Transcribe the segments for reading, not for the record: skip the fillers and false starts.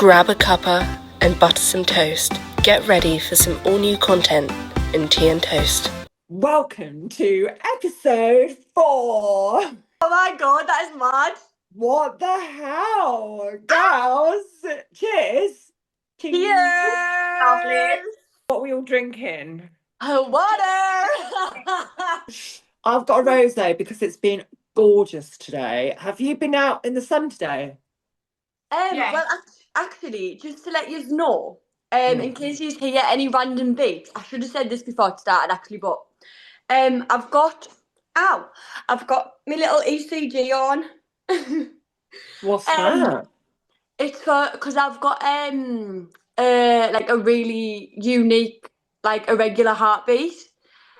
Grab a cuppa and butter some toast. Get ready for some all-new content in Tea and Toast. Welcome to episode 4. Oh my god, that is mad. What the hell? Girls, cheers. Cheers. Lovely. What are we all drinking? Water. I've got a rosé because it's been gorgeous today. Have you been out in the sun today? Yes. Well, actually, just to let you know, in case you hear any random beeps, I should have said this before it started actually, but I've got my little ECG on. What's that? It's because I've got like a really unique, like irregular heartbeat.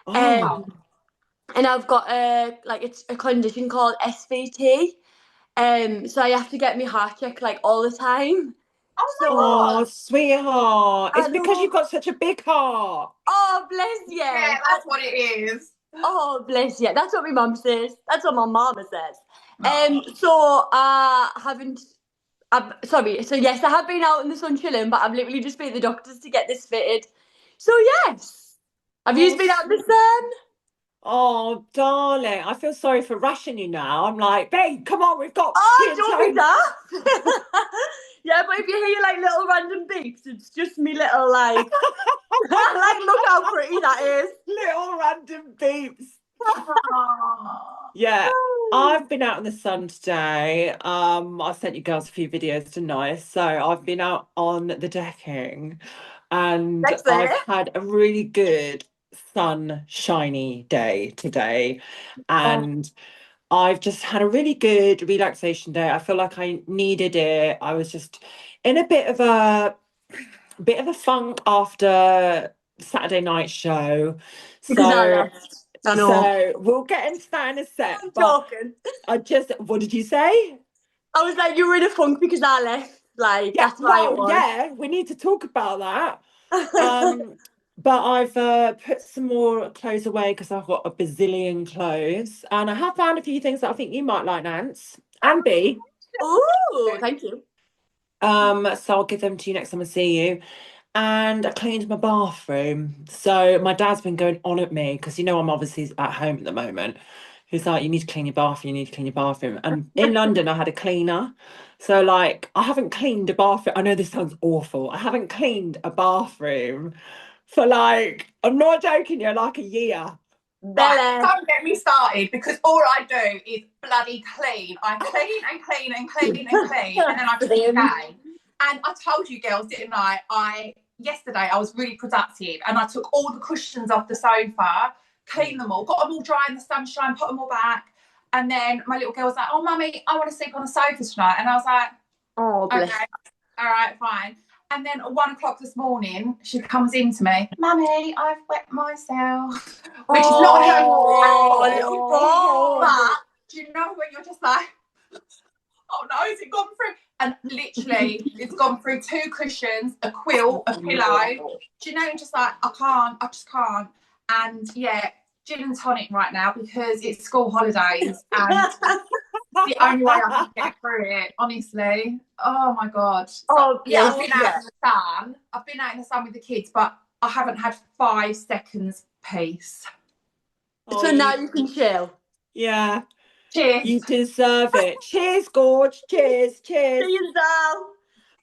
Oh. And I've got it's a condition called SVT. So I have to get my heart checked like all the time. Oh, sweetheart. It's I because know. you've got such a big heart. Oh, bless you. Yeah, that's what it is. Oh, bless you. That's what my mum says. That's what my mama says. So I haven't. So yes, I have been out in the sun chilling, but I've literally just been at the doctors to get this fitted. So yes. Have you been out in the sun? Oh, darling, I feel sorry for rushing you now. I'm like, babe, come on, we've got Don't be daft. Yeah, but if you hear like little random beeps, it's just me little like, like look how pretty that is. Little random beeps. Yeah, I've been out in the sun today. I sent you girls a few videos tonight. So I've been out on the decking and I've had a really good sunshiny day today. And I've just had a really good relaxation day. I feel like I needed it. I was just in a bit of a funk after Saturday night show. So we'll get into that in a sec. I'm joking. What did you say? I was like, you were in a funk because I left. Like, Yeah, that's why it was. Yeah, we need to talk about that. But I've put some more clothes away because I've got a bazillion clothes. And I have found a few things that I think you might like, Nance. And B. Ooh, thank you. So I'll give them to you next time I see you. And I cleaned my bathroom. So my dad's been going on at me because I'm obviously at home at the moment. He's like, you need to clean your bathroom, you need to clean your bathroom. And in London, I had a cleaner. So like, I haven't cleaned a bathroom. I know this sounds awful. I haven't cleaned a bathroom for like, I'm not joking you, like a year. Right, don't get me started because all I do is bloody clean. I clean and clean and clean and clean and then I clean again. And I told you girls, didn't I? Yesterday I was really productive and I took all the cushions off the sofa, cleaned them all, got them all dry in the sunshine, put them all back. And then my little girl was like, oh, mummy, I want to sleep on the sofa tonight. And I was like, oh, okay, all right, fine. And then at 1 o'clock this morning, she comes in to me, mummy, I've wet myself, which is not her fault. But do you know when you're just like, oh no, has it gone through? And literally, it's gone through 2 cushions, a quilt, a pillow. Do you know, just like, I just can't. And yeah, gin and tonic right now because it's school holidays and the only way I can get through it, honestly. Oh my God. So, I've been out in the sun. I've been out in the sun with the kids, but I haven't had 5 seconds peace. So now you can chill. Yeah. Cheers. You deserve it. Cheers, Gorge. Cheers. Cheers. Cheers, Al.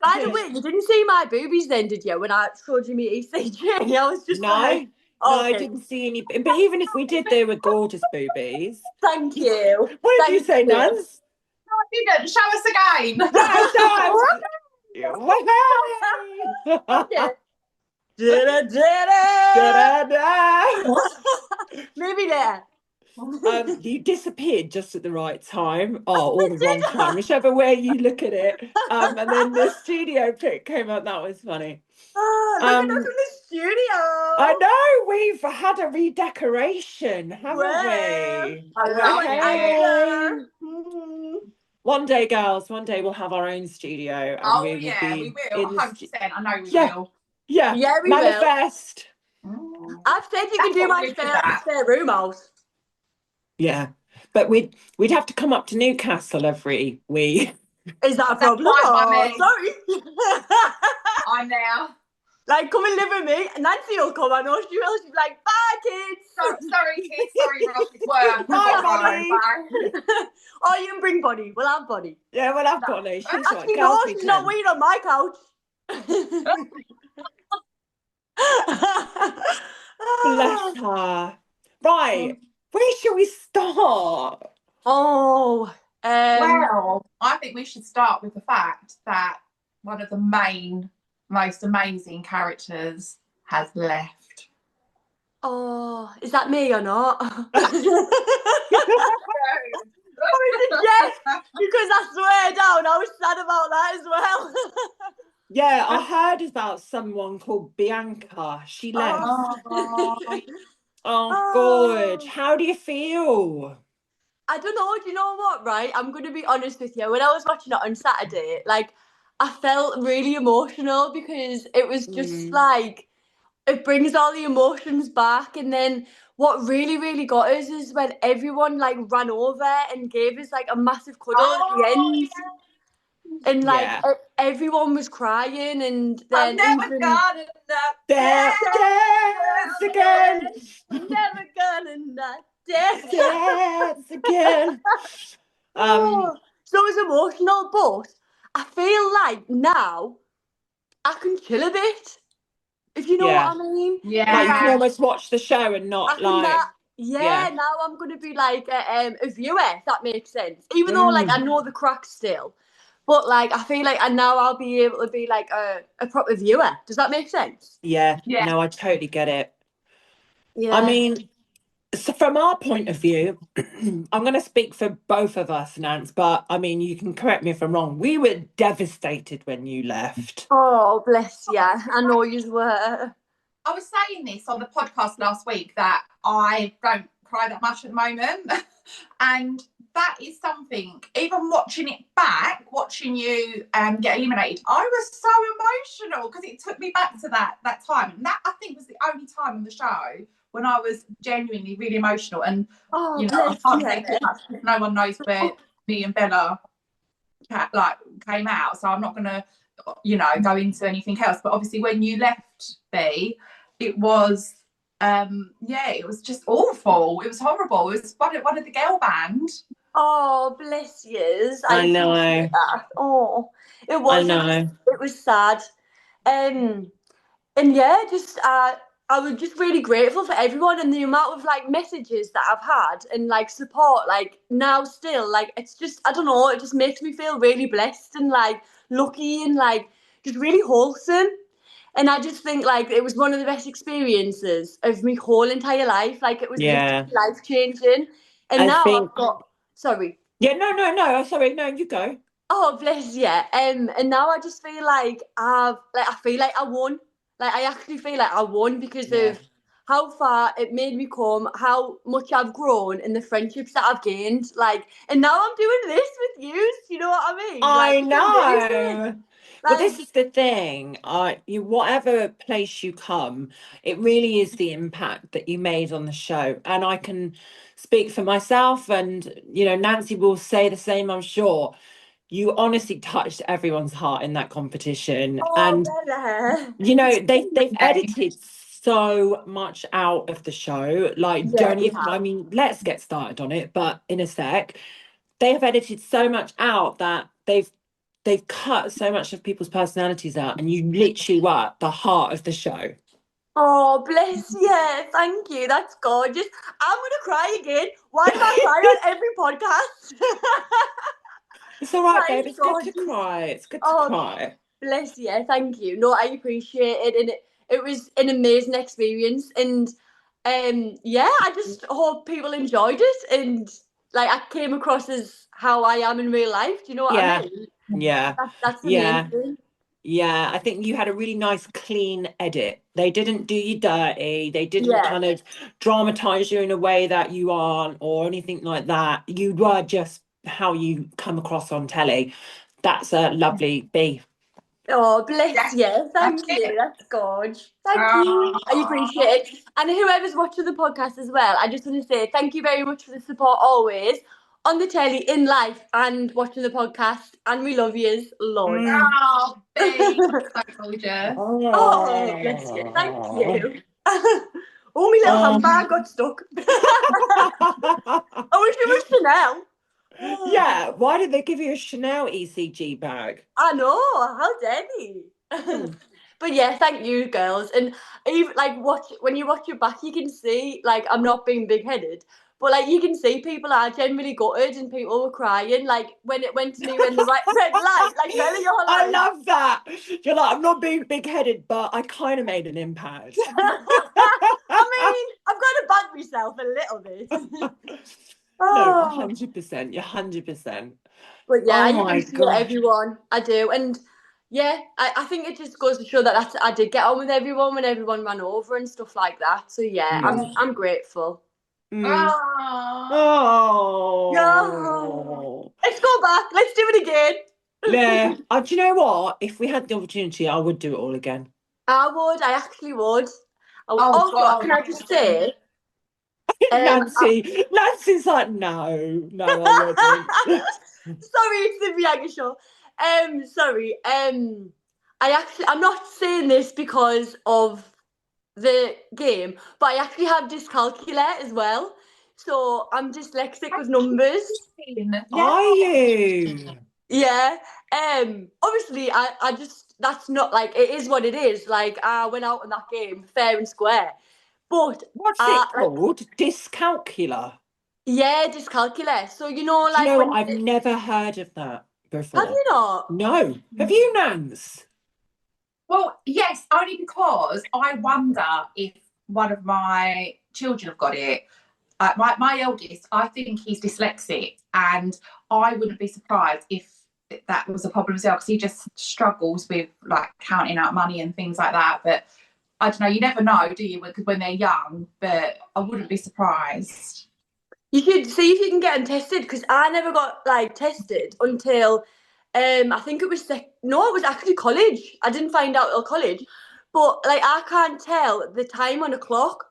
By the way, you didn't see my boobies then, did you, when I showed you my ECG? I was just like... No, I didn't see any. But even if we did, they were gorgeous boobies. Thank you. What did you say, Nance? No, I didn't. Show us again. Maybe there. You disappeared just at the right time. Or the wrong time, whichever way you look at it. And then the studio pic came up. That was funny. Look at us in the studio. I know, we've had a redecoration, haven't we? One day, girls, we'll have our own studio. And we will. 100%. I know we will. Yeah, we manifest. Will. I've said you can do my spare room out. Yeah, but we'd have to come up to Newcastle every week. Is that a That's problem? fine by Oh, me. sorry. I'm there. Like, come and live with me. Nancy will come, I know she will. She'll be like, bye, kids. Sorry, kids. Sorry, Ross. It's work. Bye, Bye. Bonnie. Oh, you can bring Bonnie. We'll have Bonnie. Yeah, well, I've got no. She's right. Actually, no, Girls she's weekend. not waiting on my couch. Bless her. Right, where shall we start? Oh, Well, I think we should start with the fact that one of the most amazing characters has left. oh, is that me or not? Or is it Jeff? Because I swear down, I was sad about that as well. Yeah, I heard about someone called Bianca. She left. Oh, God. How do you feel? I don't know. Do you know what? Right, I'm going to be honest with you. When I was watching it on Saturday, like I felt really emotional because it was just like it brings all the emotions back. And then what really, really got us is when everyone like ran over and gave us like a massive cuddle at the end. And like Yeah. everyone was crying, and I've then never even got enough. Dance again. never gonna not dance. Dance again. So it was emotional, but I feel like now I can chill a bit, if you know Yeah. what I mean. Yeah. Like you can almost watch the show and I not can like. yeah, now I'm gonna be like a viewer, if that makes sense. Even though like I know the cracks still, but like I feel like now I'll be able to be like a proper viewer. Does that make sense? Yeah. Yeah. No, I totally get it. Yeah. I mean, so from our point of view, I'm going to speak for both of us, Nance, but I mean, you can correct me if I'm wrong. We were devastated when you left. Oh, bless you. I know you were. I was saying this on the podcast last week that I don't cry that much at the moment. And that is something, even watching it back, watching you get eliminated, I was so emotional because it took me back to that time. And that, I think, was the only time on the show when I was genuinely really emotional. And, Oh, you know, I bless can't you. say too much because no one knows where me and Bella came out. So I'm not going to, you know, go into anything else. But obviously when you left, B, it was it was just awful. It was horrible. It was one of the girl band. Oh, bless yous. I know. appreciate that. Oh, it I was. know. It was sad. And yeah, just I was just really grateful for everyone and the amount of like messages that I've had and like support. Like now, still, like it's just I don't know. It just makes me feel really blessed and like lucky and like just really wholesome. And I just think like it was one of the best experiences of my whole entire life. Like it was Yeah. literally life changing. And I now think. I've got sorry. Yeah, no. Sorry, no, you go. Oh bless you. And now I just feel like I feel like I won. Like I actually feel like I won because of how far it made me come, how much I've grown, and the friendships that I've gained. Like, and now I'm doing this with you. You know what I mean? I Like, it's know. amazing. Well, Like, this is the thing. You whatever place you come, it really is the impact that you made on the show. And I can speak for myself, and you know, Nancy will say the same, I'm sure. You honestly touched everyone's heart in that competition. oh, And Bella. you know, they've edited so much out of the show. Like, Yeah, don't we even, I have. mean, let's get started on it, but in a sec. They have edited so much out that they've cut so much of people's personalities out, and you literally were the heart of the show. Oh, bless you. Thank you. That's gorgeous. I'm going to cry again. Why do I cry on every podcast? It's all right, That babe. is It's good to gorgeous. cry. It's good to Oh, cry. bless you. Thank you. No, I appreciate it. And it was an amazing experience. And yeah, I just hope people enjoyed it. And like I came across as how I am in real life. Do you know what I Yeah, mean? yeah, That's the main yeah, thing. yeah. I think you had a really nice, clean edit. They didn't do you dirty. They didn't Yeah. kind of dramatize you in a way that you aren't or anything like that. You were just how you come across on telly. That's a lovely B. Oh, bless Yes, you. Thank that's you. it. That's gorge. Thank you. I appreciate it. And whoever's watching the podcast as well, I just want to say thank you very much for the support always. on the telly in life and watching the podcast, and we love yous loads. Oh, big, so gorgeous. Oh, bless you. Thank you. Oh, my little handbag got stuck. I wish it was Chanel. Yeah, why did they give you a Chanel ECG bag? I know, how dare they? But yeah, thank you, girls. And even like when you watch it back, you can see like I'm not being big-headed, but like you can see people are generally gutted and people were crying. Like when it went to me when the red light, like Bella, you're like, I love that. You're like, I'm not being big-headed, but I kind of made an impact. I mean, I've got to back myself a little bit. No, 100%. You're 100%. But yeah, I Oh my appreciate God. everyone. I do. And yeah, I think it just goes to show that I did get on with everyone when everyone ran over and stuff like that. So yeah, I'm grateful. Oh. No. Let's go back. Let's do it again. Yeah. Do you know what? If we had the opportunity, I would do it all again. I would. I actually would. Oh, God. Can I just say? Nancy's like, no, I wouldn't. Sorry, it's the Bianca show. Sorry. I'm not saying this because of the game, but I actually have dyscalculia as well. So I'm dyslexic with numbers. Are you? Yeah. Obviously I just that's not like it is what it is. Like I went out in that game fair and square. But What's it called? Dyscalculia. Yeah, dyscalculia. So you know, Do you like know when what? I've never heard of that before. Have you not? No. Have you, Nance? Well, yes, only because I wonder if one of my children have got it. My eldest, I think he's dyslexic, and I wouldn't be surprised if that was a problem as well, because he just struggles with like counting out money and things like that. But I don't know, you never know, do you? Because when they're young, but I wouldn't be surprised. You should see if you can get them tested, because I never got like tested until I think it was it was actually college. I didn't find out till college, but like I can't tell the time on a clock.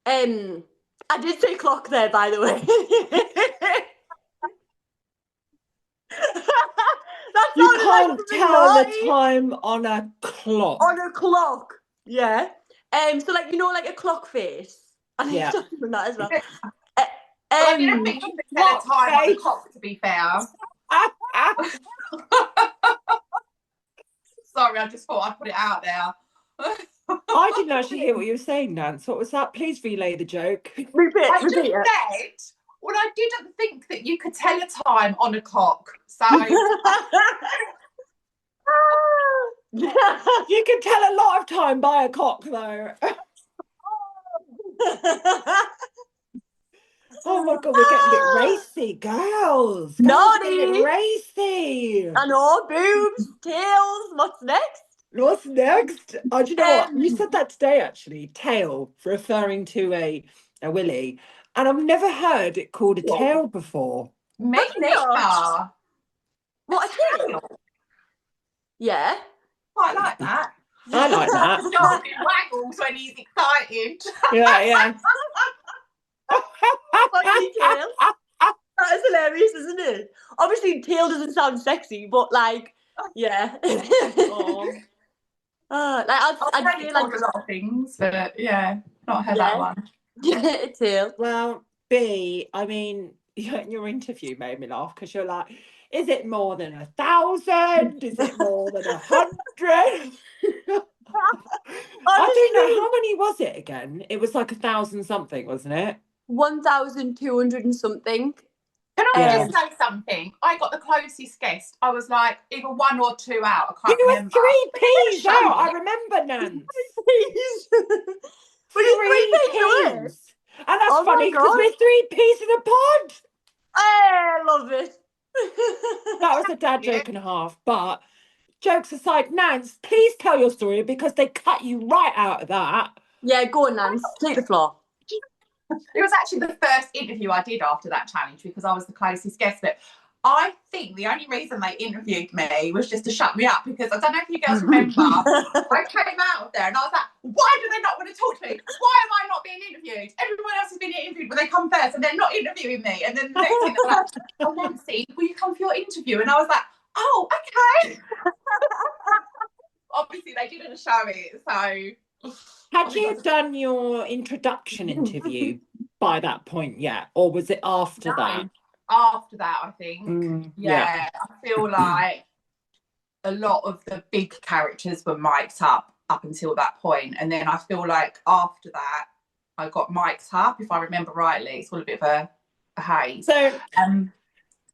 I did say clock there, by the way. You can't tell the time on a clock. On a clock, yeah. So like like a clock face. I think it's doing that as well. I didn't think you could tell a time on a clock, to be fair. Sorry, I just thought I'd put it out there. I didn't actually hear what you were saying, Nance. What was that? Please relay the joke. Repeat I just said, well, I didn't think that you could tell a time on a clock. So you can tell a lot of time by a clock, though. Oh my God, we're getting a bit racy, girls. Naughty. Getting a bit racy. I know, boobs, tails. What's next? What's next? Oh, do you know what? You said that today, actually. Tail, referring to a willy. And I've never heard it called a tail before. Me neither. What, a tail? Yeah. Quite like that. I like that. He waggles when he's excited. Yeah. Funny tail. That is hilarious, isn't it? Obviously, tail doesn't sound sexy, but like, yeah. Like I'd say like a lot of things, but yeah, not heard that one. Yeah, tail. Well, B, I mean, your interview made me laugh because you're like, is it more than 1,000? Is it more than 100? I don't know, how many was it again? It was like 1,000 something, wasn't it? 1,200 and something. Can I just say something? I got the closest guest. I was like either 1 or 2 out. I can't remember. You were 3 P's out. I remember, Nance. 3 P's. And that's funny because we're 3 P's in a pod. I love it. That was a dad joke and a half. But jokes aside, Nance, please tell your story because they cut you right out of that. Yeah, go on, Nance. Take the floor. It was actually the first interview I did after that challenge because I was the closest guest. But I think the only reason they interviewed me was just to shut me up, because I don't know if you girls remember, I came out of there and I was like, why do they not want to talk to me? Why am I not being interviewed? Everyone else has been interviewed but they come first and they're not interviewing me. And then the next thing they're like, oh, Nancy, will you come for your interview? And I was like, oh, okay. Obviously, they didn't show it, so. Had you done your introduction interview by that point yet, or was it after that? After that, I think. Yeah, I feel like a lot of the big characters were mic'd up until that point, and then I feel like after that, I got mic'd up, if I remember rightly. It's all a bit of a haze. So,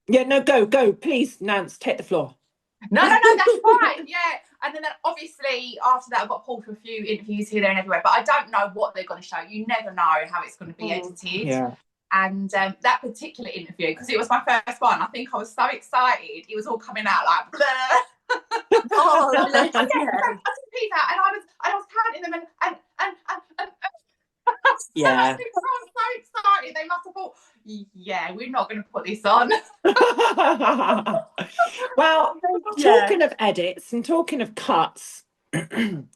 yeah, no, go, please, Nance, take the floor. No, that's fine. Yeah, and then obviously after that, I got pulled for a few interviews here, there, and everywhere. But I don't know what they're going to show. You never know how it's going to be edited. Yeah. And that particular interview, because it was my first one, I think I was so excited. It was all coming out like blah. Oh, I took a piece out, and I was counting them, and yeah. I was so excited. They must have thought, yeah, we're not going to put this on. Well, talking of edits and talking of cuts, I'm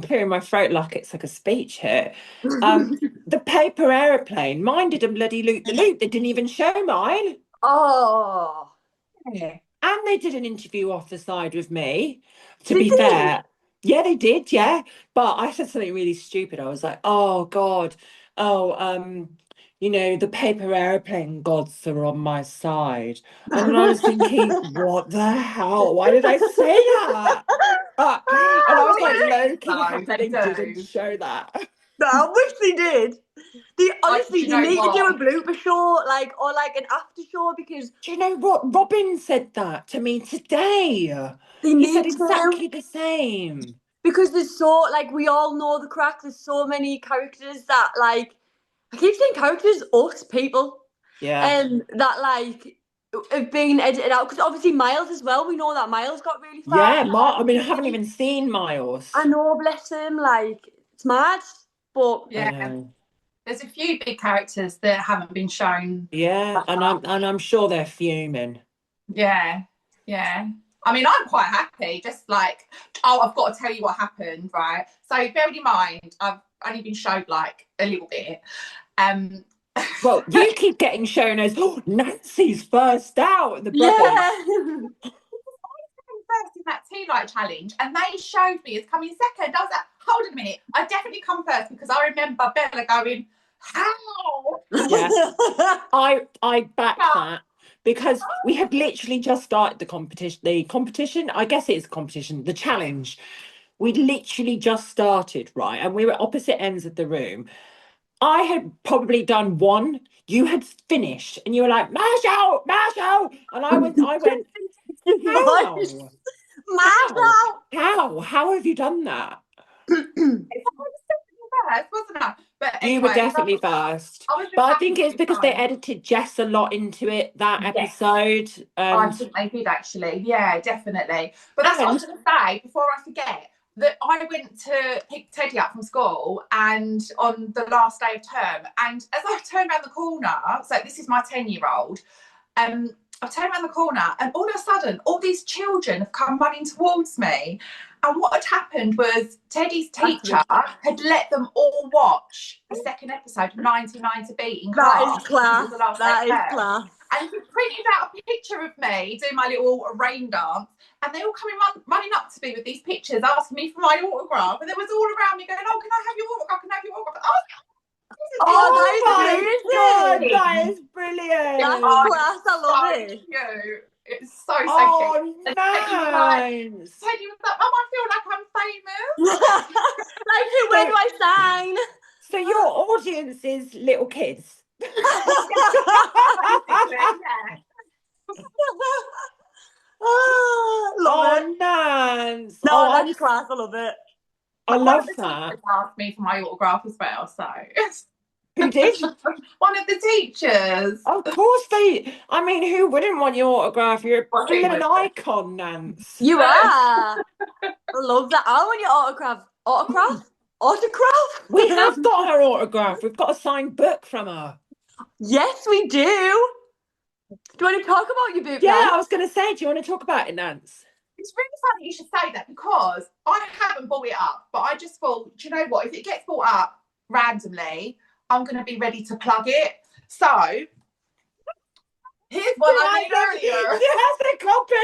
clearing my throat like it's like a speech here. The paper aeroplane, mine did a bloody loop-the-loop. They didn't even show mine. Oh. Yeah. And they did an interview off the side with me, to be fair. Yeah, they did, yeah. But I said something really stupid. I was like, oh, God. Oh, you know, the paper airplane gods are on my side. And then I was thinking, what the hell? Why did I say that? And I was like, low-key happy they didn't show that. No, I wish they did. Honestly, they need to do a blooper show, or an after show, because... Do you know what? Robin said that to me today. He said exactly the same. Because there's so, we all know the crack. There's so many characters that, I keep saying characters, us, people. Yeah. That, have been edited out. Because obviously Miles as well. We know that Miles got really far. Yeah, I mean, I haven't even seen Miles. I know, bless him. It's mad. But... Yeah. There's a few big characters that haven't been shown. Yeah, and I'm sure they're fuming. Yeah. I mean, I'm quite happy. Just I've got to tell you what happened, right? So bear in mind, I've only been showed a little bit. Well, you keep getting shown as Nancy's first out. The brothers. Yeah. First in that tea light challenge, and they showed me as coming second. I was like, hold on a minute, I definitely come first, because I remember Bella going, how? Yeah, I back that, because we had literally just started the competition. I guess it is a competition, the challenge. We'd literally just started, right? And we were opposite ends of the room. I had probably done one. You had finished, and you were like, mash out, and I went. How have you done that? First, wasn't I? But anyway, you were definitely first. But I think it's because they edited Jess a lot into it, that episode. I think they did, actually. Yeah, definitely. But that's what I was going to say before I forget. That I went to pick Teddy up from school, and on the last day of term, and as I turned around the corner, so this is my 10-year-old, I've turned around the corner, and all of a sudden, all these children have come running towards me. And what had happened was Teddy's teacher had let them all watch the second episode of 99 to Beat in class. That is class. That is class. And he printed out a picture of me doing my little rain dance. And they all coming running up to me with these pictures, asking me for my autograph. And there was all around me going, oh, can I have your autograph? Can I have your autograph? Oh, that is brilliant. That's class. I love it. Cute. It's so cute. Nice. Teddy was like, I feel like I'm famous. Where do I sign? So your audience is little kids. Yeah. Love it. Nice. No, that's class. I love it. I love that. Asked me for my autograph as well, so. Who did? One of the teachers. Of course I mean, who wouldn't want your autograph? You're an icon, Nance. You are. I love that. I want your autograph. Autograph? We have got her autograph. We've got a signed book from her. Yes, we do. Do you want to talk about your book? Yeah, Nance? I was going to say, do you want to talk about it, Nance? It's really funny you should say that, because I haven't bought it up, but I just thought, do you know what? If it gets bought up randomly, I'm going to be ready to plug it. So here's what I did earlier. She has a copy.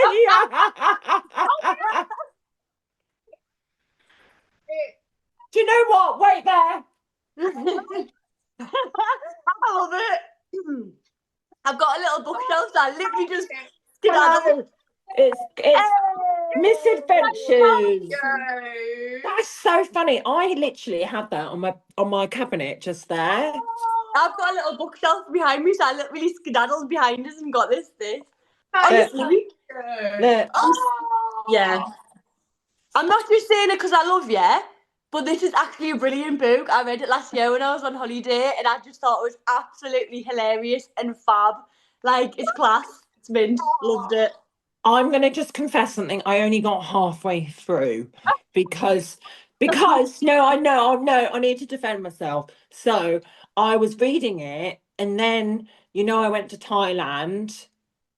Do you know what? Wait there. I love it. I've got a little bookshelf that I literally just skedaddle. It's Misadventures. That's so funny. I literally had that on my cabinet just there. I've got a little bookshelf behind me, so I literally skedaddled behind us and got this. Honestly. Yeah. I'm not just saying it because I love you, but this is actually a brilliant book. I read it last year when I was on holiday, and I just thought it was absolutely hilarious and fab. Like, it's class. It's mint. Loved it. I'm going to just confess something. I only got halfway through because no, I need to defend myself. So I was reading it, and then, I went to Thailand.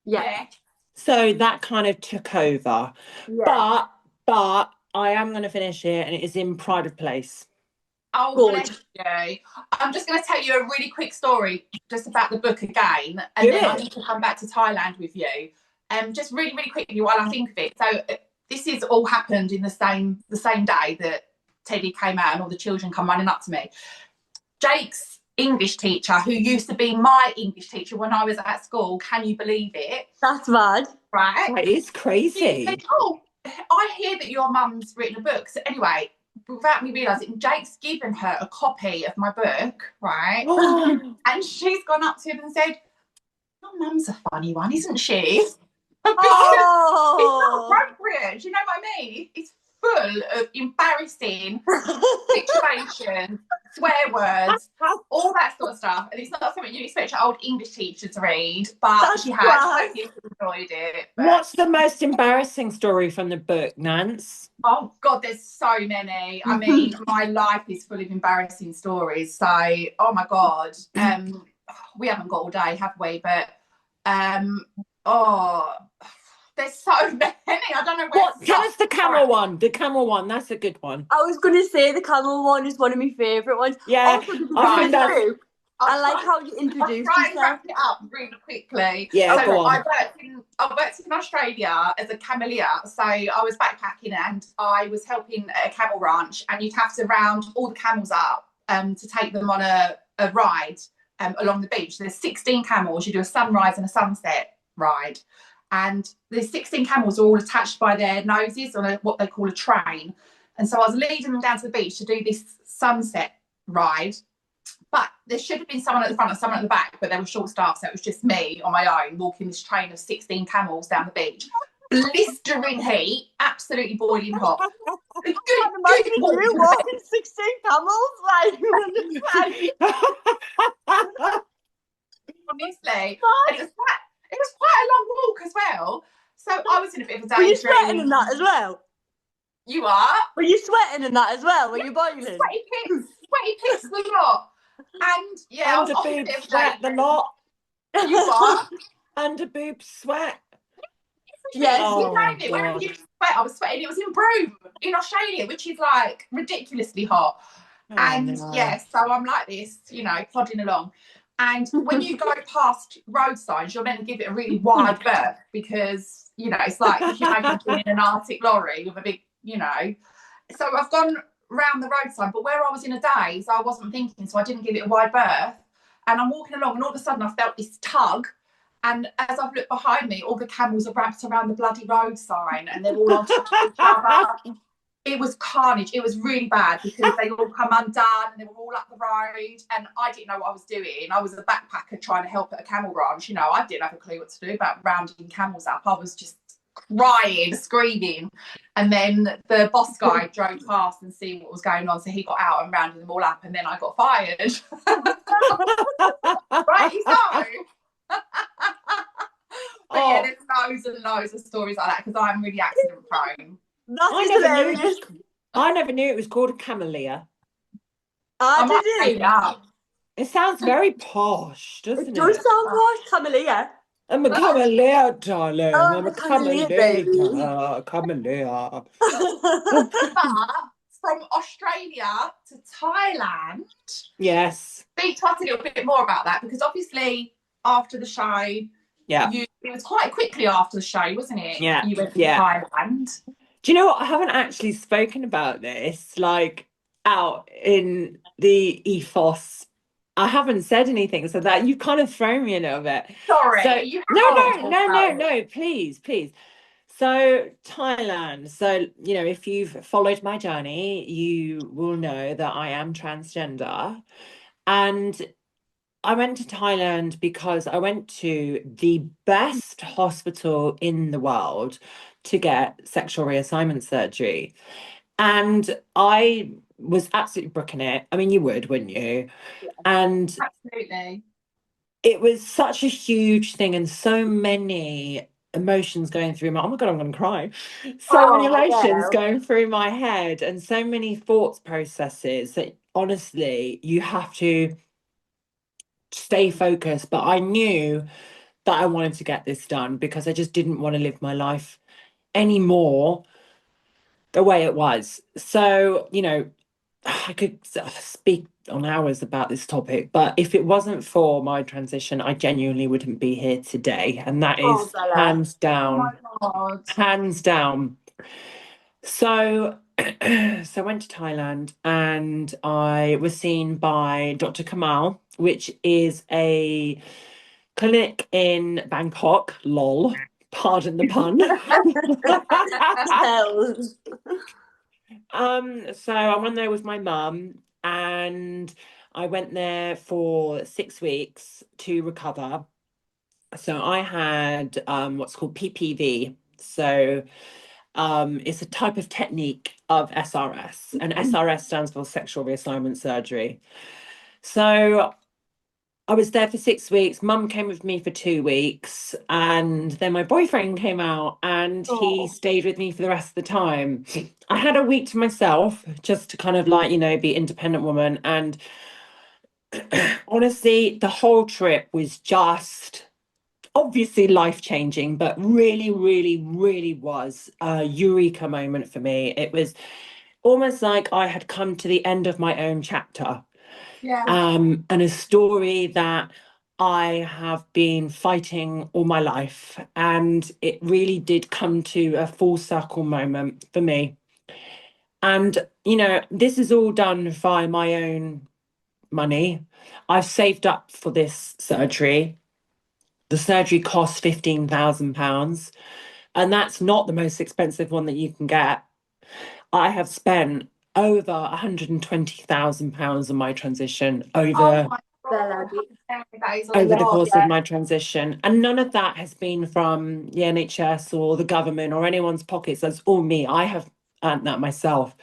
Yeah. So that kind of took over. Yeah. But I am going to finish it, and it is in Pride of Place. Oh, bless you. I'm just going to tell you a really quick story just about the book again, and then I need to come back to Thailand with you. Just really, really quickly while I think of it. So this is all happened in the same day that Teddy came out and all the children come running up to me. Jake's English teacher, who used to be my English teacher when I was at school, can you believe it? That's mad. Right? That is crazy. He said, oh, I hear that your mum's written a book. So anyway, without me realising, Jake's given her a copy of my book, right? And she's gone up to him and said, your mum's a funny one, isn't she? Because it's not appropriate. Do you know what I mean? It's full of embarrassing situations, swear words, all that sort of stuff. And it's not something you expect your old English teacher to read, but she has. I hope you enjoyed it. But... What's the most embarrassing story from the book, Nance? Oh, God, there's so many. I mean, my life is full of embarrassing stories. So, oh, my God. We haven't got all day, have we? But, there's so many. I don't know where to Tell us the camel one. The camel one. That's a good one. I was going to say the camel one is one of my favourite ones. Yeah. Also, I like how you introduced yourself. I'll wrap it up really quickly. Yeah, so go on. I worked in Australia as a cameleer. So I was backpacking and I was helping at a camel ranch, and you'd have to round all the camels up to take them on a ride along the beach. There's 16 camels. You do a sunrise and a sunset ride. And the 16 camels are all attached by their noses on what they call a train. And so I was leading them down to the beach to do this sunset ride. But there should have been someone at the front and someone at the back, but they were short staffed, so it was just me on my own walking this train of 16 camels down the beach. Blistering heat, absolutely boiling hot. Good you walking 16 camels? Honestly. It was quite a long walk as well. So I was in a bit of a daydream. Were you sweating in that as well? You are? Were you sweating in that as well? Were you boiling? Sweaty piss the lot. And yeah, under boobs sweat the lot. You are? Under boobs sweat. Yes, you named it. Where you sweat? I was sweating. It was in Broome, in Australia, which is like ridiculously hot. So I'm like this, plodding along. And when you go past road signs, you're meant to give it a really wide berth because, it's like if you imagine being in an Arctic lorry with a big, So I've gone round the road sign, but where I was in a daze, I wasn't thinking, so I didn't give it a wide berth. And I'm walking along, and all of a sudden I felt this tug. And as I've looked behind me, all the camels are wrapped around the bloody road sign, and they're all on top of each other. It was carnage. It was really bad because they all come undone and they were all up the road, and I didn't know what I was doing. I was a backpacker trying to help at a camel ranch. I didn't have a clue what to do about rounding camels up. I was just crying, screaming. And then the boss guy drove past and see what was going on, so he got out and rounded them all up, and then I got fired. Right, so. But yeah, there's loads and loads of stories like that because I'm really accident prone. I never knew it was called a cameleer. I didn't. It sounds very posh, doesn't it? It does sound posh, cameleer. I'm a cameleer, darling. I'm a cameleer, baby. Cameleer. But from Australia to Thailand. Yes. speak to us a little bit more about that, because obviously after the show, it was quite quickly after the show, wasn't it? You went to Thailand. Do you know what? I haven't actually spoken about this like out in the ethos. I haven't said anything, so that you've kind of thrown me a little bit. Sorry. So, no, please. So Thailand. So, if you've followed my journey, you will know that I am transgender. And I went to Thailand because I went to the best hospital in the world to get sexual reassignment surgery. And I was absolutely brooking it. I mean, you would, wouldn't you? And absolutely. It was such a huge thing, and so many emotions going through my, oh my God, I'm going to cry. So many emotions going through my head, and so many thoughts processes that honestly you have to stay focused. But I knew that I wanted to get this done because I just didn't want to live my life anymore the way it was. So, I could speak on hours about this topic, but if it wasn't for my transition, I genuinely wouldn't be here today. And that is hands down. Oh my God. Hands down. So, so I went to Thailand and I was seen by Dr. Kamal, which is a clinic in Bangkok. Lol. Pardon the pun. So I went there with my mum, and I went there for 6 weeks to recover. So I had what's called PPV. So it's a type of technique of SRS, and SRS stands for sexual reassignment surgery. So I was there for 6 weeks. Mum came with me for 2 weeks, and then my boyfriend came out and he stayed with me for the rest of the time. I had a week to myself just to kind of be independent woman. And honestly, the whole trip was just obviously life-changing, but really, really, really was a eureka moment for me. It was almost like I had come to the end of my own chapter. And a story that I have been fighting all my life. And it really did come to a full circle moment for me. And, this is all done via my own money. I've saved up for this surgery. The surgery costs £15,000. And that's not the most expensive one that you can get. I have spent over £120,000 on my transition over the course of my transition, and none of that has been from the NHS or the government or anyone's pockets. That's all me. I have earned that myself.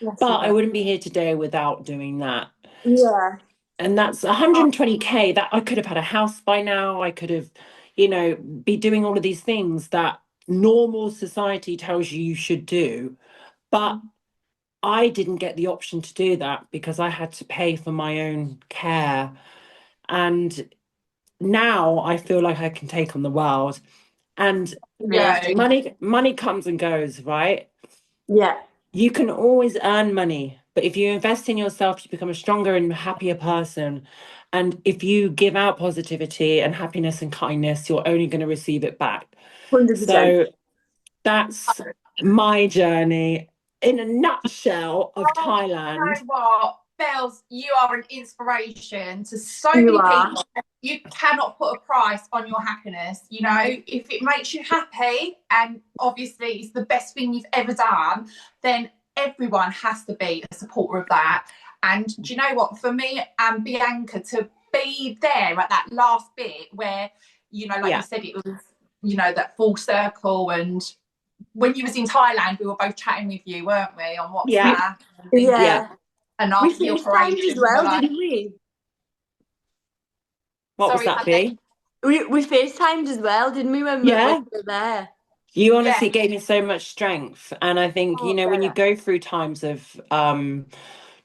But I wouldn't be here today without doing that. And that's 120k that I could have had a house by now. I could have, be doing all of these things that normal society tells you should do. But I didn't get the option to do that because I had to pay for my own care. And now I feel like I can take on the world. And money comes and goes, right? Yeah. You can always earn money, but if you invest in yourself, you become a stronger and happier person. And if you give out positivity and happiness and kindness, you're only going to receive it back. 100%. So that's my journey in a nutshell of Thailand. You know what, Bells, you are an inspiration to so many people. You cannot put a price on your happiness. If it makes you happy, and obviously it's the best thing you've ever done, then everyone has to be a supporter of that. And do you know what? For me and Bianca to be there at that last bit where, you said, it was, that full circle. And when you was in Thailand, we were both chatting with you, weren't we, on WhatsApp? Yeah. And after the operation as well, didn't we? What was that, B? We FaceTimed as well, didn't we, when we were there? You honestly gave me so much strength. And I think, when you go through times of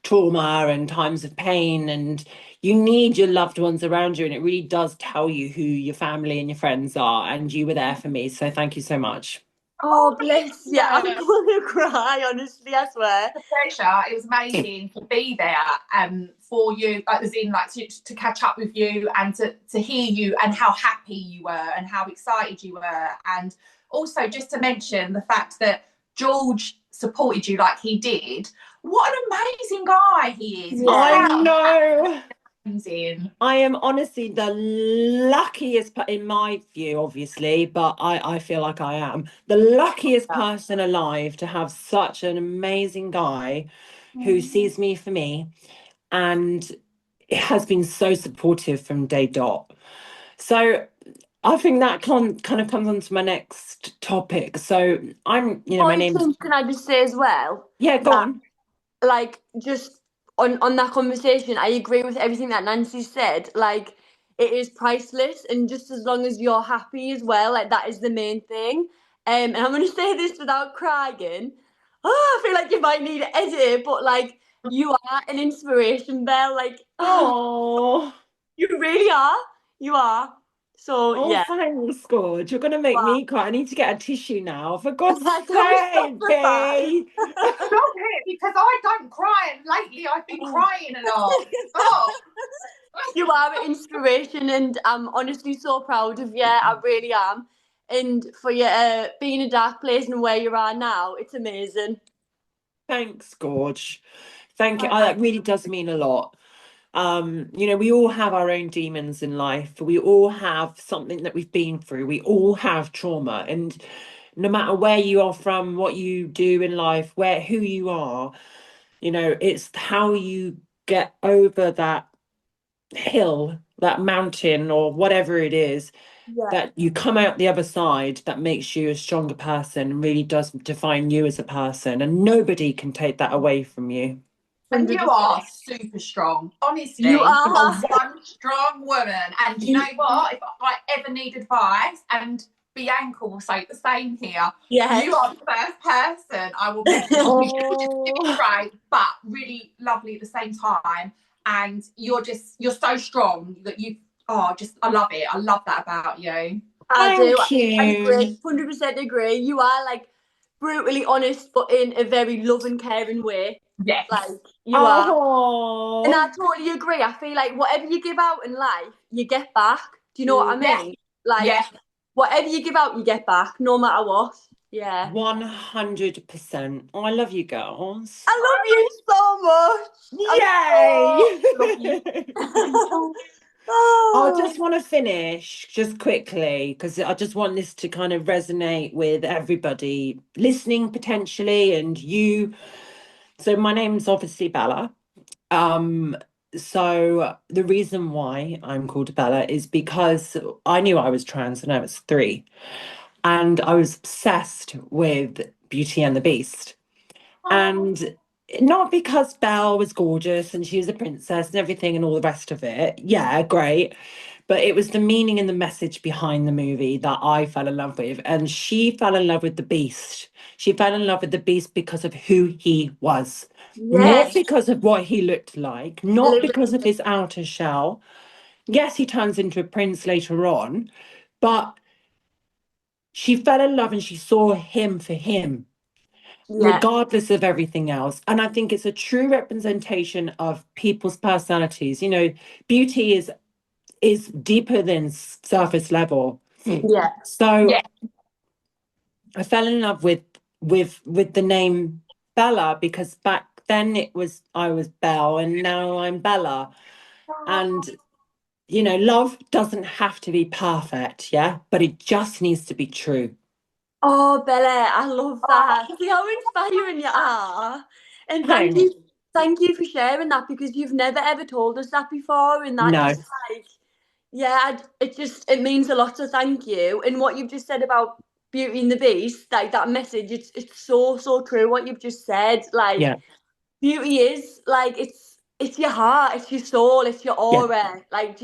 trauma and times of pain, and you need your loved ones around you, and it really does tell you who your family and your friends are. And you were there for me. So thank you so much. Oh, bless you. I'm going to cry, honestly, I swear. A pleasure. It was amazing to be there for you, as in like to catch up with you and to hear you and how happy you were and how excited you were. And also just to mention the fact that George supported you like he did. What an amazing guy he is. Yeah. I know. Amazing. I am honestly the luckiest, in my view, obviously, but I feel like I am the luckiest person alive to have such an amazing guy who sees me for me and has been so supportive from day dot. So I think that kind of comes on to my next topic. So I'm, my name's... Can I just say as well? Yeah, go on. Like, just on that conversation, I agree with everything that Nancy said. Like, it is priceless, and just as long as you're happy as well, like, that is the main thing. And I'm going to say this without crying. Oh, I feel like you might need to edit it, but, like, you are an inspiration, Belle. Like, Oh, you really are. You are. So, yeah. Thanks, Scourge. You're going to make me cry. I need to get a tissue now. For God's Can we sake, stop with that? B. Stop it, because I don't cry, and lately I've been crying a lot. Stop. You are an inspiration, and I'm honestly so proud of you. I really am. And for you being in a dark place and where you are now, it's amazing. Thanks, Scourge. Thank you. That really does mean a lot. We all have our own demons in life. We all have something that we've been through. We all have trauma. And no matter where you are from, what you do in life, who you are, it's how you get over that hill, that mountain, or whatever it is, that you come out the other side, that makes you a stronger person and really does define you as a person. And nobody can take that away from you. And you are super strong. Honestly, You are one strong woman. And you know what? If I ever need advice, and Bianca will say the same here, you are the first person I will message. It's great, but really lovely at the same time. And you're so strong that I love it. I love that about you. I do. Thank you. I agree. 100% agree. You are like brutally honest, but in a very loving, caring way. Yes. Like you are. And I totally agree. I feel like whatever you give out in life, you get back. Do you know what I mean? Like whatever you give out, you get back, no matter what. Yeah. 100%. Oh, I love you, girls. I love you so much. Yay! Love you. I just want to finish just quickly because I just want this to kind of resonate with everybody listening potentially, and you. So my name's obviously Bella. So the reason why I'm called Bella is because I knew I was trans when I was 3, and I was obsessed with Beauty and the Beast. And not because Belle was gorgeous and she was a princess and everything and all the rest of it. Yeah, great. But it was the meaning and the message behind the movie that I fell in love with. And she fell in love with the Beast. She fell in love with the Beast because of who he was. Not because of what he looked like, not because of his outer shell. Yes, he turns into a prince later on, but she fell in love and she saw him for him, regardless of everything else. And I think it's a true representation of people's personalities. Beauty is deeper than surface level. So I fell in love with the name Bella because back then I was Belle and now I'm Bella. And love doesn't have to be perfect, but it just needs to be true. Oh, Bella, I love that. See how inspiring you are. And thank you for sharing that, because you've never ever told us that before. And that just it means a lot. So thank you. And what you've just said about Beauty and the Beast, like that message, it's so true what you've just said. Like beauty is like it's your heart, it's your soul, it's your aura. Like,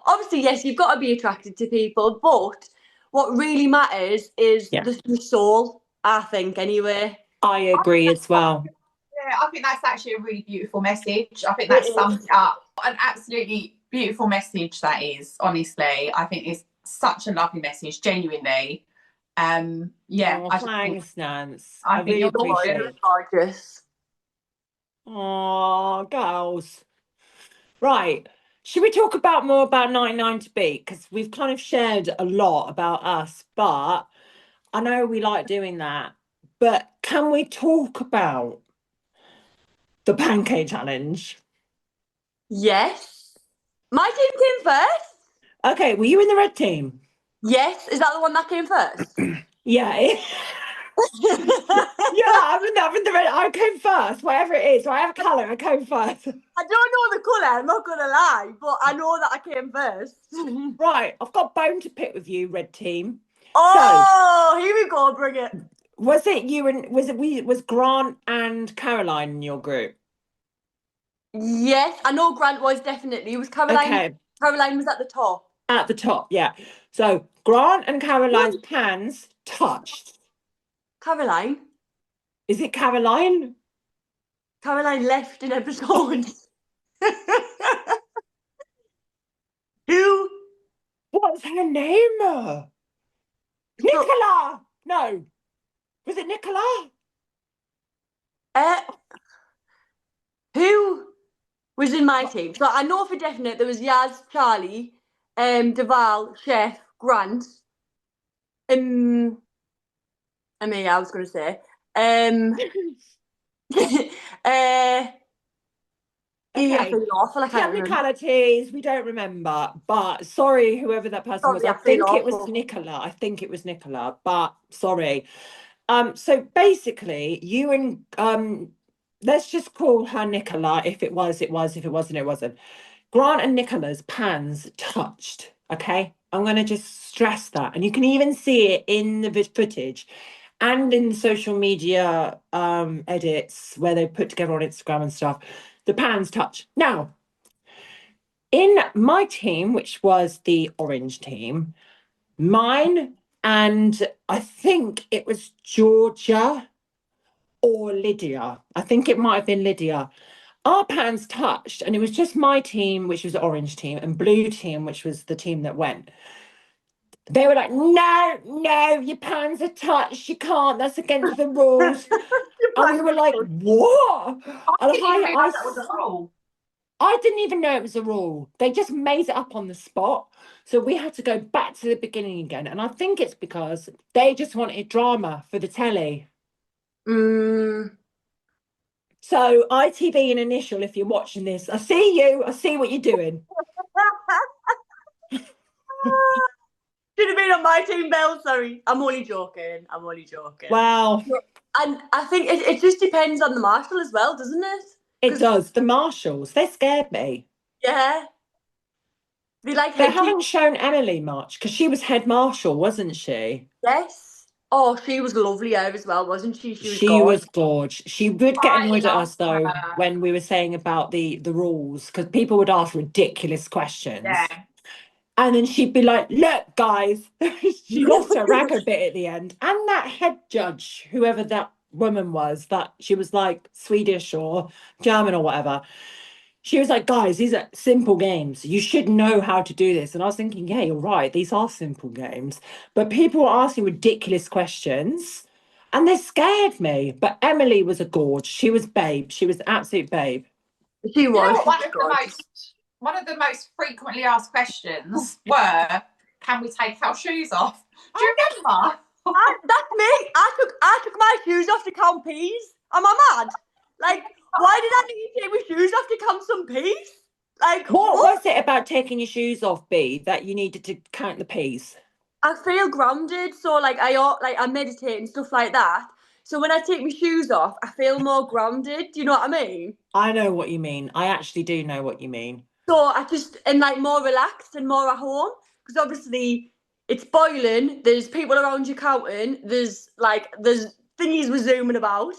obviously, yes, you've got to be attracted to people, but what really matters is the soul, I think, anyway. I agree as well. Yeah, I think that's actually a really beautiful message. I think that sums it up. An absolutely beautiful message that is, honestly. I think it's such a lovely message, genuinely. Yeah, Oh, thanks, Nance. I think really you're appreciate it. Gorgeous. Oh, girls. Right. Should we talk about more about 99 to Beat? Because we've kind of shared a lot about us, but I know we like doing that. But can we talk about the pancake challenge? Yes. My team came first. Okay, were you in the red team? Yes. Is that the one that came first? Yeah. Yeah, I'm in the red. I came first, whatever it is, whatever colour, I came first. I don't know the colour, I'm not gonna lie, but I know that I came first. Right, I've got a bone to pick with you, red team. Oh, here we go, bring it. Was it you and was Grant and Caroline in your group? Yes, I know Grant was definitely. It was Caroline. Okay. Caroline was at the top. At the top, yeah. So Grant and Caroline's pans touched. Caroline? Is it Caroline? Caroline left an episode. Who? What's her name? Nicola! No. Was it Nicola? Who was in my team? So I know for definite there was Yaz, Charlie, Deval, Chef, Grant, I mean, I was gonna say. Okay. I feel awful. I can't remember. Technicalities, we don't remember. But sorry, whoever that person was. Sorry, I I feel think it was awful. Nicola. I think it was Nicola, but sorry. So basically, you and let's just call her Nicola. If it was, it was. If it wasn't, it wasn't. Grant and Nicola's pans touched. Okay, I'm going to just stress that, and you can even see it in the footage and in the social media edits where they put together on Instagram and stuff. The pans touch. Now, in my team, which was the orange team, mine and I think it was Georgia or Lydia. I think it might have been Lydia. Our pans touched, and it was just my team, which was the orange team, and blue team, which was the team that went. They were like, no, your pans are touched. You can't. That's against the rules. And we were like, what? I didn't even realise that was a rule. I didn't even know it was a rule. They just made it up on the spot. So we had to go back to the beginning again. And I think it's because they just wanted drama for the telly. So ITV and Initial, if you're watching this, I see you. I see what you're doing. Should have been on my team, Belle. Sorry. I'm only joking. Wow. And I think it just depends on the marshal as well, doesn't it? It does. The marshals, they scared me. Yeah. They haven't shown Emily much because she was head marshal, wasn't she? Yes. Oh, she was lovely as well, wasn't she? She was gorgeous. She would get annoyed at us though when we were saying about the rules, because people would ask ridiculous questions. Yeah. And then she'd be like, look, guys, she lost her rag a bit at the end. And that head judge, whoever that woman was, that she was like Swedish or German or whatever, she was like, guys, these are simple games. You should know how to do this. And I was thinking, yeah, you're right. These are simple games. But people were asking ridiculous questions and they scared me. But Emily was a gorge. She was babe. She was absolute babe. She was. You know what, one of the most frequently asked questions were, can we take our shoes off? Do you remember? That's me. I took my shoes off to count peas. Am I mad? Like, why did I need to take my shoes off to count some peas? Like, what was it about taking your shoes off, B, that you needed to count the peas? I feel grounded, so I meditate and stuff like that. So when I take my shoes off, I feel more grounded. Do you know what I mean? I know what you mean. I actually do know what you mean. So I just more relaxed and more at home, because obviously it's boiling. There's people around you counting. There's thingies we're zooming about.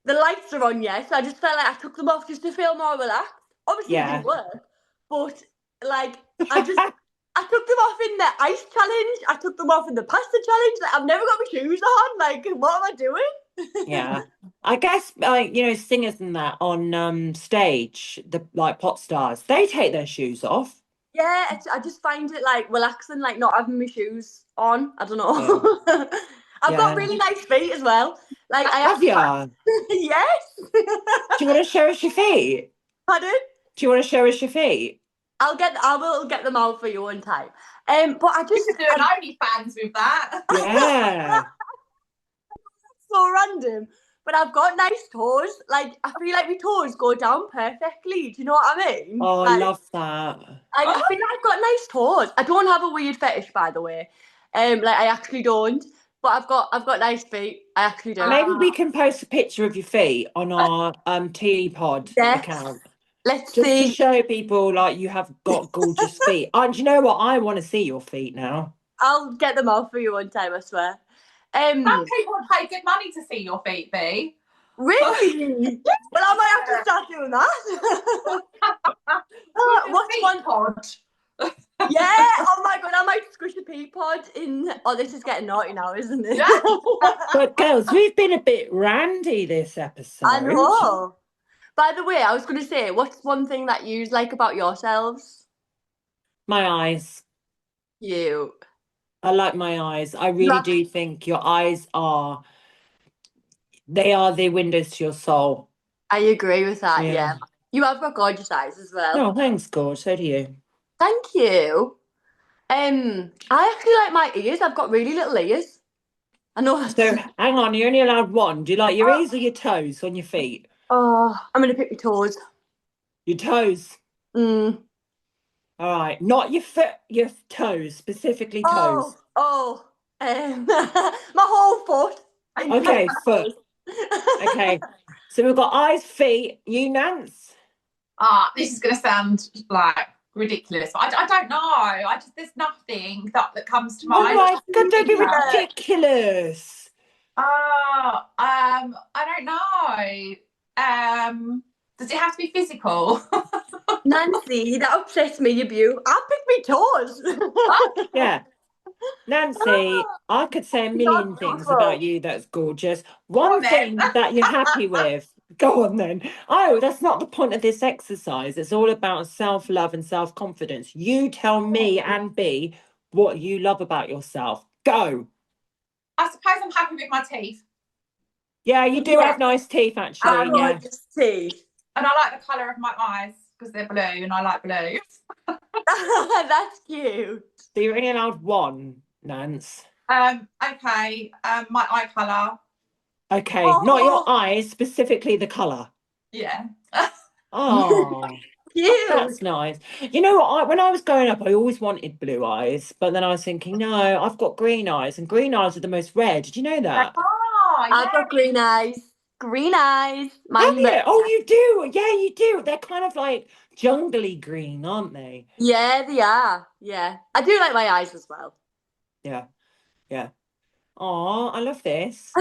The lights are on, yes. I just felt like I took them off just to feel more relaxed. Obviously it didn't work, but I took them off in the ice challenge. I took them off in the pasta challenge. Like, I've never got my shoes on. Like, what am I doing? Yeah, I guess singers and that on stage, the pop stars, they take their shoes off. Yeah, I just find it relaxing, not having my shoes on. I don't know. I've got Yeah. really nice feet as well. Like I Have you? Yes. Do you want to show us your feet? Pardon? Do you want to show us your feet? I will get them out for you one time. But I You just could do an OnlyFans with that. Yeah. so random. But I've got nice toes. Like I feel like my toes go down perfectly. Do you know what I mean? Oh, I Like, love that. I feel like I've got nice toes. I don't have a weird fetish, by the way. Like I actually don't. But I've got nice feet. I actually do. Maybe we can post a picture of your feet on our Tea Pod Yes. account. Let's Just to see. show people like you have got gorgeous feet. And do you know what? I want to see your feet now. I'll get them out for you one time, I swear. Some people would pay good money to see your feet, B. Really? Well, I might have to start doing that. What's one pod? Yeah. Oh my god, I might squish a pea pod in. Oh, this is getting naughty now, isn't it? But girls, we've been a bit randy this episode. I know. By the way, I was going to say, what's one thing that you like about yourselves? My eyes. You. I like my eyes. I really do think your eyes are the windows to your soul. I agree with that, Yeah. yeah. You have got gorgeous eyes as well. Oh, thanks, God. So do you. Thank you. I actually like my ears. I've got really little ears. I know that's... So hang on, you're only allowed one. Do you like your ears or your toes on your feet? Oh, I'm going to pick my toes. Your toes. Mm. All right. Not your foot, your toes, specifically toes. My whole foot. Okay, foot. Okay. So we've got eyes, feet. You, Nance? This is going to sound like ridiculous. But I don't know. There's nothing that comes to Oh mind. my God, don't be ridiculous. I don't know. Does it have to be physical? Nancy, that upsets me, you beaut. I'll pick my toes. Yeah. Nancy, I could say a million things about you that's gorgeous. One thing that you're happy with. Go on then. Oh, that's not the point of this exercise. It's all about self-love and self-confidence. You tell me and B what you love about yourself. Go. I suppose I'm happy with my teeth. Yeah, you do have nice teeth, actually. Yeah. Teeth. And I like the colour of my eyes because they're blue and I like blue. That's cute. So you're only allowed one, Nance. Okay. My eye colour. Okay, not your eyes, specifically the colour. Yeah. Oh, Cute. that's nice. You know what? When I was growing up, I always wanted blue eyes, but then I was thinking, no, I've got green eyes, and green eyes are the most rare. Did you know that? I've got green eyes. Green eyes. Have you? Oh, you do. Yeah, you do. They're kind of like jungly green, aren't they? Yeah, they are. Yeah. I do like my eyes as well. Yeah, yeah. Oh, I love this.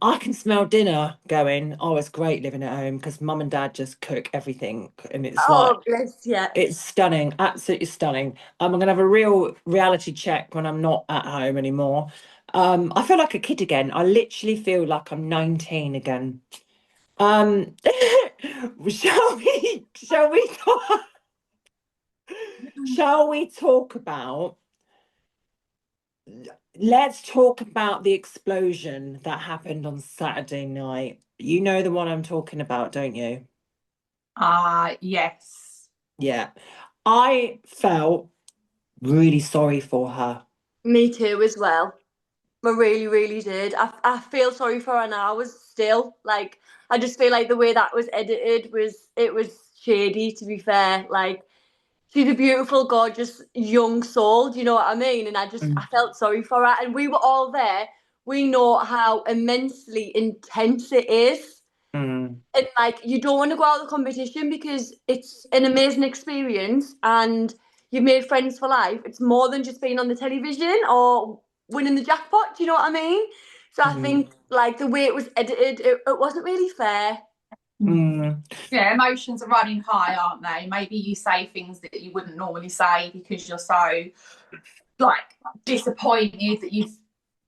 I can smell dinner going. Oh, it's great living at home because mum and dad just cook everything, and it's like bless you. it's stunning, absolutely stunning. I'm gonna have a real reality check when I'm not at home anymore. I feel like a kid again. I literally feel like I'm 19 again. Shall we talk about? Let's talk about the explosion that happened on Saturday night. You know the one I'm talking about, don't you? Yes. Yeah. I felt really sorry for her. Me too as well. I really, really did. I feel sorry for her now. I was still like, I just feel like the way that was edited was shady, to be fair. Like, she's a beautiful, gorgeous young soul. Do you know what I mean? And I felt sorry for her. And we were all there. We know how immensely intense it is. And like, you don't want to go out of the competition because it's an amazing experience and you've made friends for life. It's more than just being on the television or winning the jackpot. Do you know what I mean? So I think like the way it was edited, it wasn't really fair. Yeah, emotions are running high, aren't they? Maybe you say things that you wouldn't normally say because you're so like disappointed that you've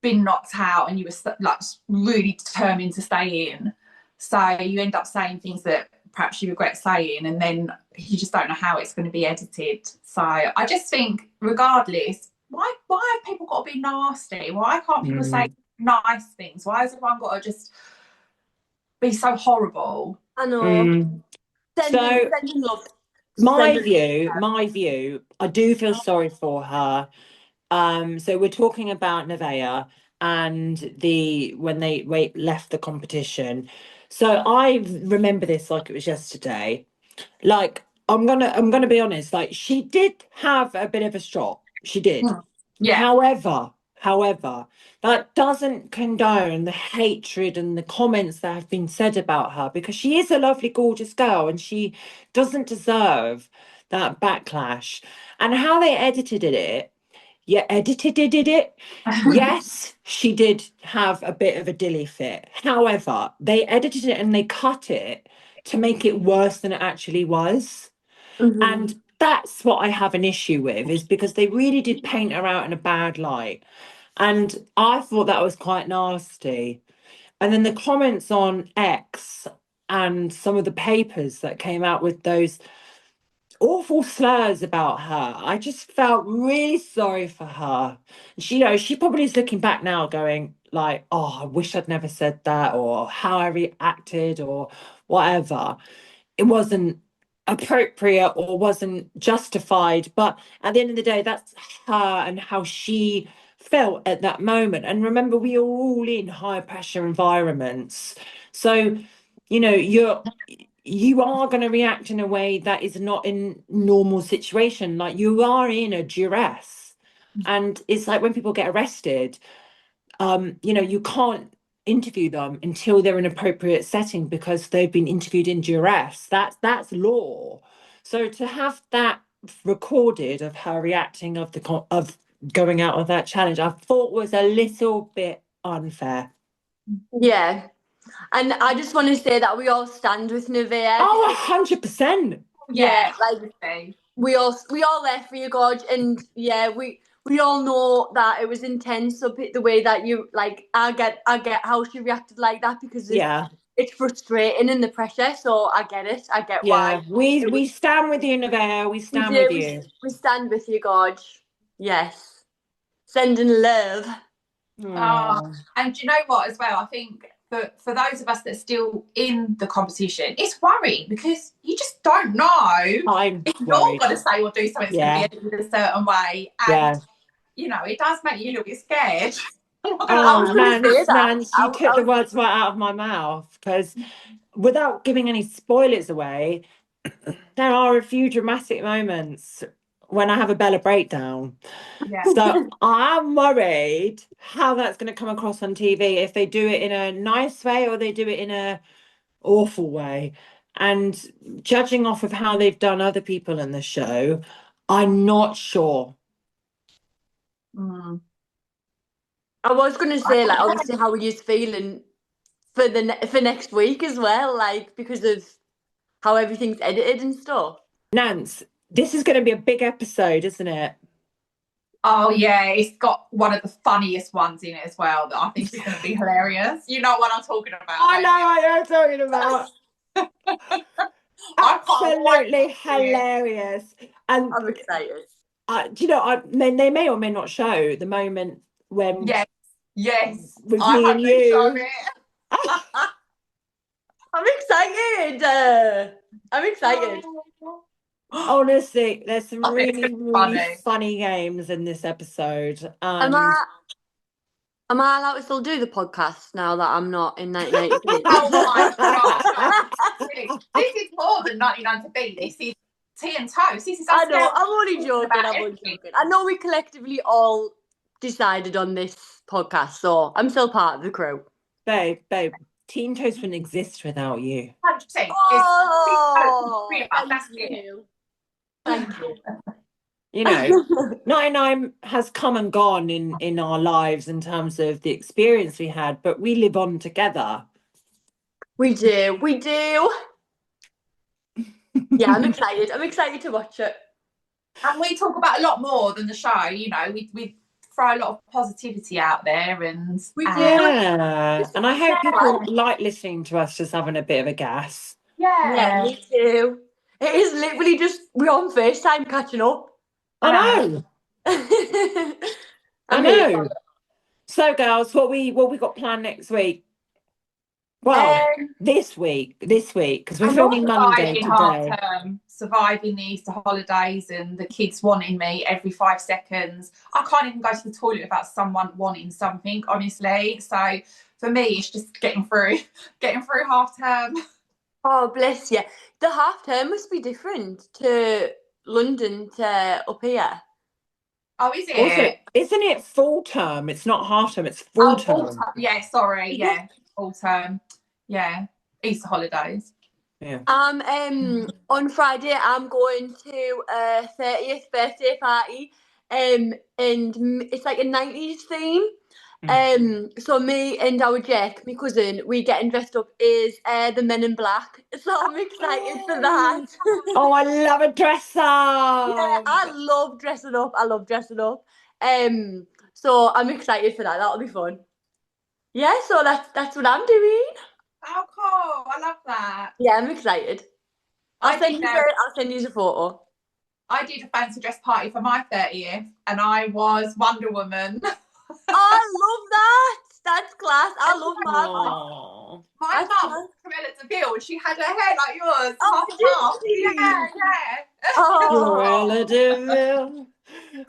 been knocked out and you were like really determined to stay in. So you end up saying things that perhaps you regret saying, and then you just don't know how it's going to be edited. So I just think, regardless, why have people got to be nasty? Why can't people say nice things? Why has everyone got to just be so horrible? I know. Sending love. My view, I do feel sorry for her. So we're talking about Nevaeh and when they left the competition. So I remember this like it was yesterday. Like I'm gonna be honest, like she did have a bit of a strop. She did. Yeah. However, that doesn't condone the hatred and the comments that have been said about her, because she is a lovely, gorgeous girl and she doesn't deserve that backlash. And how they edited it, yes, she did have a bit of a dilly fit. However, they edited it and they cut it to make it worse than it actually was. And that's what I have an issue with, is because they really did paint her out in a bad light. And I thought that was quite nasty. And then the comments on X and some of the papers that came out with those awful slurs about her, I just felt really sorry for her. She probably is looking back now going like, oh, I wish I'd never said that, or how I reacted, or whatever. It wasn't appropriate or wasn't justified, but at the end of the day, that's her and how she felt at that moment. And remember, we are all in high pressure environments, so you are going to react in a way that is not in normal situation. Like, you are in a duress, and it's like when people get arrested, you can't interview them until they're in an appropriate setting because they've been interviewed in duress. That's law. So to have that recorded of her reacting of going out of that challenge, I thought was a little bit unfair. Yeah. And I just want to say that we all stand with Nevaeh. Oh, 100%. Yeah, like we all there for you, Gorge, and yeah, we all know that it was intense. So the way that you I get how she reacted like that, because it's frustrating and the pressure. So I get it. I get why. We stand with you, Nevaeh. We stand with you. We stand with you, Gorge. Yes, sending love. And do you know what, as well? I think for those of us that are still in the competition, it's worrying because you just don't know if you're going to say or do something that's going to be edited a certain way. And, it does make you a little bit scared. Nance, you took the words right out of my mouth, because without giving any spoilers away, there are a few dramatic moments when I have a Bella breakdown. Yeah. So I'm worried how that's going to come across on TV, if they do it in a nice way or they do it in a awful way. And judging off of how they've done other people in the show, I'm not sure. I was going to say, obviously, how are you feeling for next week as well, because of how everything's edited and stuff? Nance, this is going to be a big episode, isn't it? Oh yeah, it's got one of the funniest ones in it as well that I think is going to be hilarious. You know what I'm talking about? I know what you're talking about. Absolutely hilarious. And I'm excited. They may or may not show the moment when yes with me and you. I'm excited. Honestly, there's some really funny games in this episode. Am I allowed to still do the podcast now that I'm not in 1990? Oh my god! This is more than 1990. This is tea and toast. This is. I know. I'm only joking. I know we collectively all decided on this podcast, so I'm still part of the crew. Babe, tea and toast wouldn't exist without you. 100%. Thank you. Thank you. 99 has come and gone in our lives in terms of the experience we had, but we live on together. We do. Yeah, I'm excited to watch it. And we talk about a lot more than the show. We throw a lot of positivity out there, and we do. Yeah. And I hope people like listening to us just having a bit of a gas. Yeah, me too. It is literally just we're on FaceTime catching up. I know. I know. So, girls, what we got planned next week? Well, this week, because we're filming Monday Surviving today. half term, surviving the Easter holidays, and the kids wanting me every 5 seconds. I can't even go to the toilet without someone wanting something, honestly. So for me, it's just getting through half term. Oh, bless you. The half term must be different to London to up here. Oh, is it? Also, isn't it full term? It's not half term, it's full term. Yeah, sorry. Yeah, full term. Yeah, Easter holidays. Yeah. On Friday, I'm going to a 30th birthday party, and it's like a 90s theme. So me and our Jack, my cousin, we getting dressed up as the Men in Black. So I'm excited for that. Oh, I love a dress up. Yeah, I love dressing up. So I'm excited for that. That'll be fun. Yeah, so that's what I'm doing. Oh, cool! I love that. Yeah, I'm excited. I'll send you a photo. I did a fancy dress party for my 30th, and I was Wonder Woman. I love that. That's class. I love Aww. My mum, Camilla DeVille, and she had her hair like yours. Oh, half. Yeah. Oh, Cruella DeVille.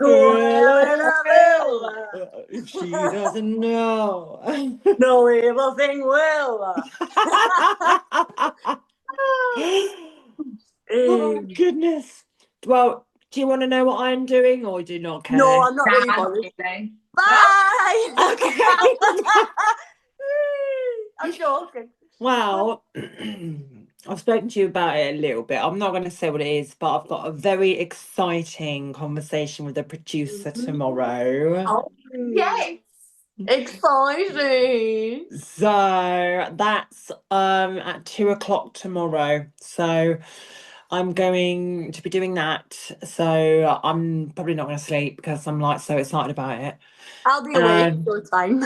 Cruella DeVille. If she doesn't know. no evil thing will. Oh, goodness. Well, do you want to know what I'm doing, or do you not care? No, I'm not really bothered. Bye. Okay. I'm joking. Well, I've spoken to you about it a little bit. I'm not going to say what it is, but I've got a very exciting conversation with the producer tomorrow. Oh, Yes. Exciting. So that's at 2 o'clock tomorrow. So I'm going to be doing that. So I'm probably not going to sleep because I'm like so excited about it. I'll be awake, so it's fine.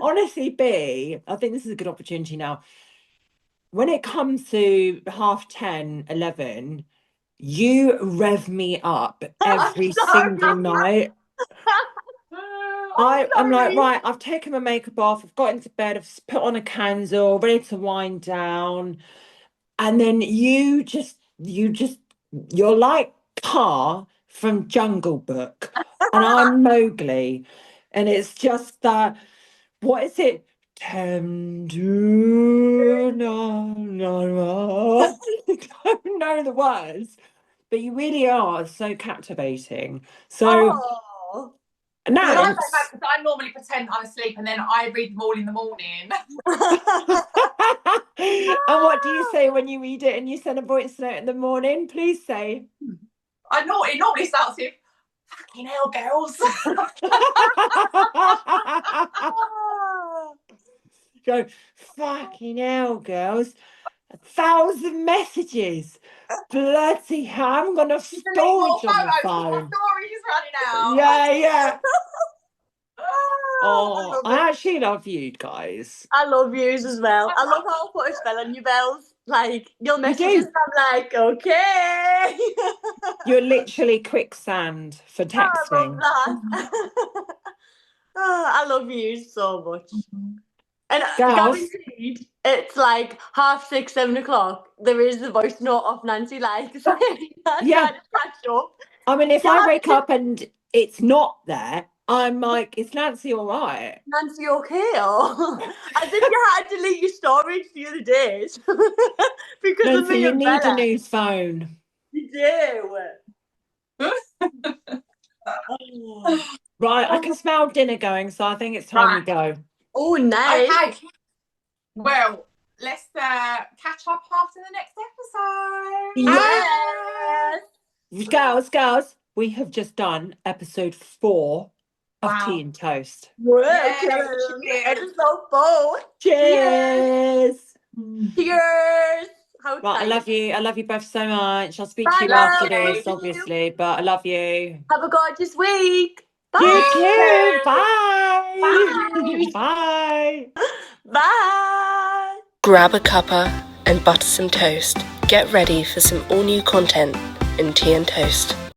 Honestly, B, I think this is a good opportunity now. When it comes to 10:30, 11, you rev me up every single night. I'm like, right, I've taken my makeup off, I've got into bed, I've put on a candle, ready to wind down. And then you're like Car from Jungle Book, and I'm Mowgli. And it's just that, what is it? Tender, no, no. I don't know the words, but you really are so captivating. So now, I normally pretend I'm asleep and then I read them all in the morning. and what do you say when you read it and you send a voice note in the morning? Please say. It normally starts with, fucking hell, girls. Go, fucking hell, girls. 1,000 messages. Bloody hell, I'm going to storage on the phone. Storage is running out. Yeah. Oh, I actually love you guys. I love yous as well. I love how I put a spell on you, Bells. Like, you'll message us and I'm like, okay. You're literally quicksand for texting. I love that. I love you so much. And guaranteed, it's like 6:30, 7 o'clock. There is the voice note of Nancy, like, saying that trying to catch up. I mean, if I wake up and it's not there, I'm like, is Nancy all right? Nancy okay? Or as if you had to delete your storage the other days because Nancy, of me. you need a new phone. You do. Right, I can smell dinner going, so I think it's time we go. Oh, nice. Okay. Well, let's catch up after the next episode. Yes. Girls, we have just done episode 4 of Tea and Toast. Episode 4. Cheers. Cheers. Right, I love you. I love you both so much. I'll speak to you after this, obviously, but I love you. Have a gorgeous week. Bye. You too. Bye. Bye. Bye. Grab a cuppa and butter some toast. Get ready for some all new content in tea and toast.